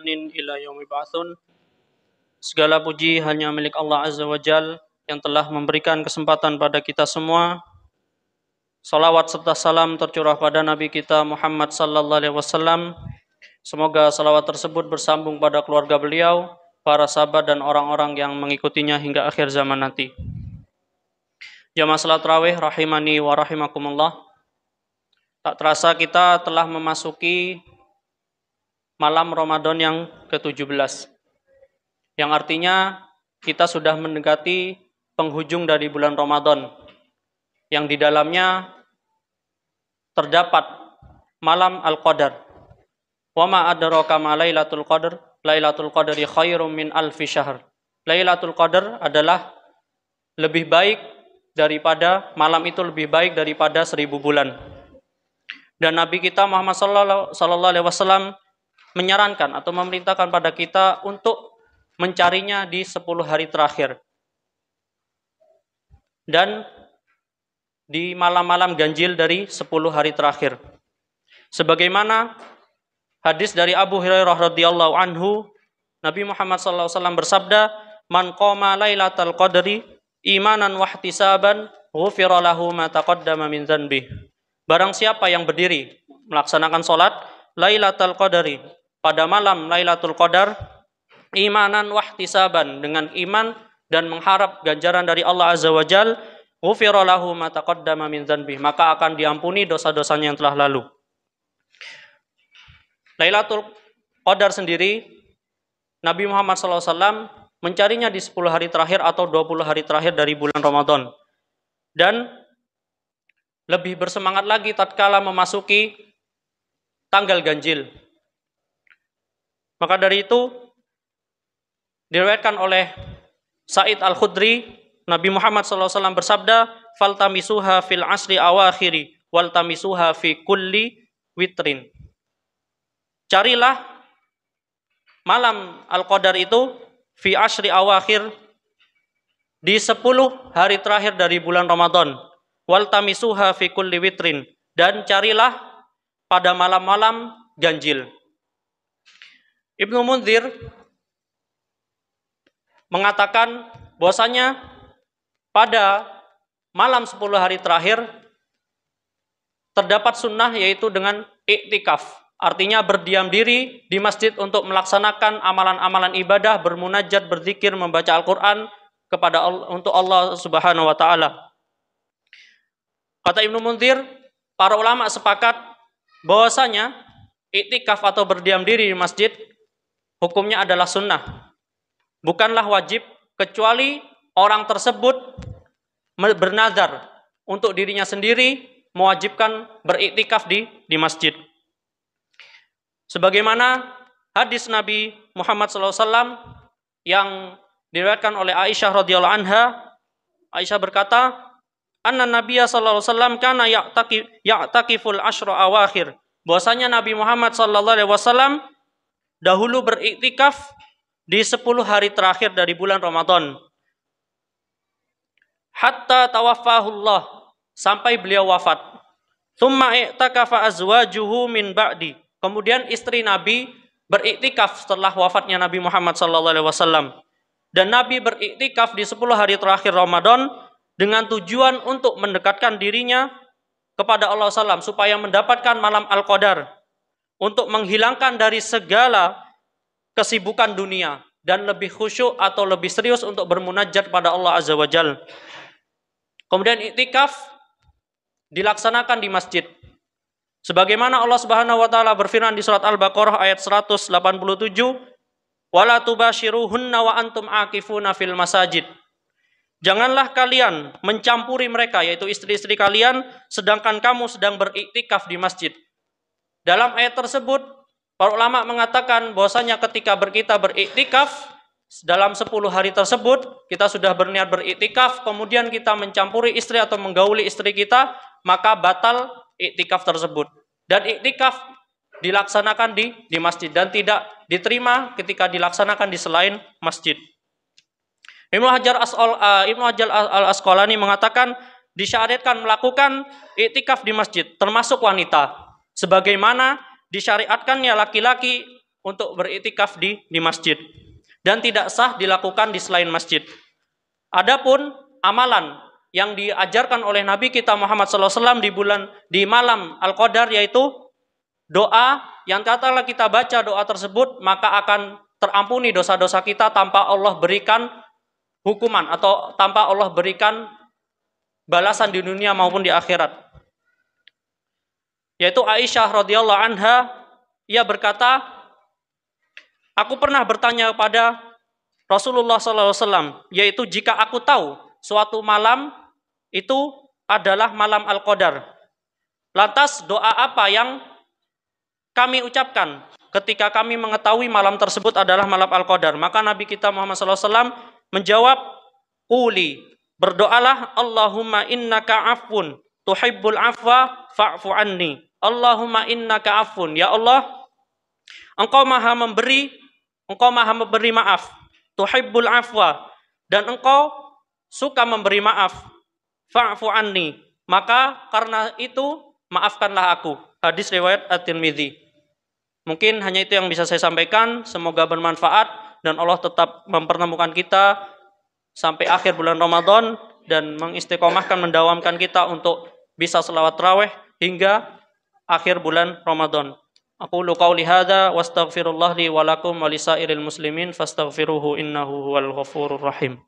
ila yaumi ba'tsun. Segala puji hanya milik Allah Azza wa Jal yang telah memberikan kesempatan pada kita semua. Salawat serta salam tercurah pada Nabi kita Muhammad sallallahu alaihi wasallam. Semoga salawat tersebut bersambung pada keluarga beliau, para sahabat dan orang-orang yang mengikutinya hingga akhir zaman nanti. Jamaah salat tarawih rahimani wa rahimakumullah. Tak terasa kita telah memasuki malam Ramadan yang ke-17. Yang artinya kita sudah mendekati penghujung dari bulan Ramadan. Yang di dalamnya terdapat malam Al-Qadar. Wa ma adraka ma Lailatul Qadar? Lailatul Qadri khairum min alfi syahr. Lailatul Qadar adalah lebih baik daripada, malam itu lebih baik daripada 1000 bulan. Dan Nabi kita Muhammad sallallahu alaihi wasallam menyarankan atau memerintahkan pada kita untuk mencarinya di 10 hari terakhir. Dan di malam-malam ganjil dari 10 hari terakhir. Sebagaimana hadis dari Abu Hurairah radhiyallahu anhu, Nabi Muhammad sallallahu alaihi wasallam bersabda, "Man qama lailatal qadri imanan wa ihtisaban, ghufira lahu ma taqaddama min dzanbihi." Barang siapa yang berdiri melaksanakan sholat Lailatul Qadari pada malam Lailatul Qadar, imanan wahtisaban, dengan iman dan mengharap ganjaran dari Allah Azza wa Jal, ghufira lahu ma taqaddama min dzanbihi, maka akan diampuni dosa-dosanya yang telah lalu. Lailatul Qadar sendiri Nabi Muhammad SAW mencarinya di 10 hari terakhir atau 20 hari terakhir dari bulan Ramadan. Dan lebih bersemangat lagi tatkala memasuki tanggal ganjil. Maka dari itu diriwayatkan oleh Sa'id Al-Khudri, Nabi Muhammad SAW bersabda, "Faltamisuha fil asri awakhiri wal tamisuha fi kulli witrin." Carilah malam Al-Qadar itu fi asri awakhir, di 10 hari terakhir dari bulan Ramadan. Wal tamisuha fi kulli witrin, dan carilah pada malam-malam ganjil. Ibnu Munzir mengatakan bahwasanya pada malam 10 hari terakhir terdapat sunnah, yaitu dengan iktikaf. Artinya berdiam diri di masjid untuk melaksanakan amalan-amalan ibadah, bermunajat, berzikir, membaca Al-Quran kepada Allah, untuk Allah Subhanahu wa Ta'ala. Kata Ibnu Munzir, para ulama sepakat bahwasanya iktikaf atau berdiam diri di masjid hukumnya adalah sunnah, bukanlah wajib, kecuali orang tersebut bernazar untuk dirinya sendiri mewajibkan beriktikaf di masjid. Sebagaimana hadis Nabi Muhammad SAW yang diriwayatkan oleh Aisyah radhiyallahu anha, Aisyah berkata, "Anna Nabiyya sallallahu alaihi wasallam kana ya'takiful asyra awakhir." Bahwasanya Nabi Muhammad sallallahu alaihi wasallam dahulu beriktikaf di 10 hari terakhir dari bulan Ramadan. Hatta tawaffahullah, sampai beliau wafat. Tsumma i'takafa azwajuhu min ba'di. Kemudian istri Nabi beriktikaf setelah wafatnya Nabi Muhammad sallallahu alaihi wasallam. Dan Nabi beriktikaf di 10 hari terakhir Ramadan dengan tujuan untuk mendekatkan dirinya kepada Allah SAW, supaya mendapatkan malam Al-Qadar, untuk menghilangkan dari segala kesibukan dunia dan lebih khusyuk atau lebih serius untuk bermunajat pada Allah Azza wa Jal. Kemudian iktikaf dilaksanakan di masjid. Sebagaimana Allah Subhanahu wa Ta'ala berfirman di surat Al-Baqarah ayat 187, "Wala tubashiruhunna wa antum aqifuna fil masajid." Janganlah kalian mencampuri mereka, yaitu istri-istri kalian, sedangkan kamu sedang beriktikaf di masjid. Dalam ayat tersebut, para ulama mengatakan bahwasanya ketika kita beriktikaf, dalam 10 hari tersebut, kita sudah berniat beriktikaf, kemudian kita mencampuri istri atau menggauli istri kita, maka batal iktikaf tersebut. Dan iktikaf dilaksanakan di masjid, dan tidak diterima ketika dilaksanakan di selain masjid. Ibnu Hajar Al-Asqalani mengatakan disyariatkan melakukan iktikaf di masjid termasuk wanita, sebagaimana disyariatkannya laki-laki untuk beriktikaf di masjid dan tidak sah dilakukan di selain masjid. Adapun amalan yang diajarkan oleh Nabi kita Muhammad SAW di malam Al-Qadar, yaitu doa yang katakanlah kita baca doa tersebut maka akan terampuni dosa-dosa kita tanpa Allah berikan hukuman atau tanpa Allah berikan balasan di dunia maupun di akhirat. Yaitu Aisyah radhiyallahu anha, ia berkata, aku pernah bertanya kepada Rasulullah SAW, yaitu jika aku tahu suatu malam itu adalah malam Al-Qadar, lantas doa apa yang kami ucapkan ketika kami mengetahui malam tersebut adalah malam Al-Qadar? Maka Nabi kita Muhammad SAW menjawab, quli, berdoalah, Allahumma innaka afun tuhibbul afwa fa'fu anni. Allahumma innaka afun, ya Allah, engkau maha memberi maaf, tuhibbul afwa, dan engkau suka memberi maaf, fa'fu anni, maka karena itu maafkanlah aku. Hadis riwayat At-Tirmidzi. Mungkin hanya itu yang bisa saya sampaikan. Semoga bermanfaat dan Allah tetap mempertemukan kita sampai akhir bulan Ramadan dan mengistiqomahkan, mendawamkan kita untuk bisa selawat tarawih hingga akhir bulan Ramadan. Aqulu qauli hadza wastaghfirullah li wa lakum wa lisairil muslimin fastaghfiruhu innahu huwal ghafurur rahim.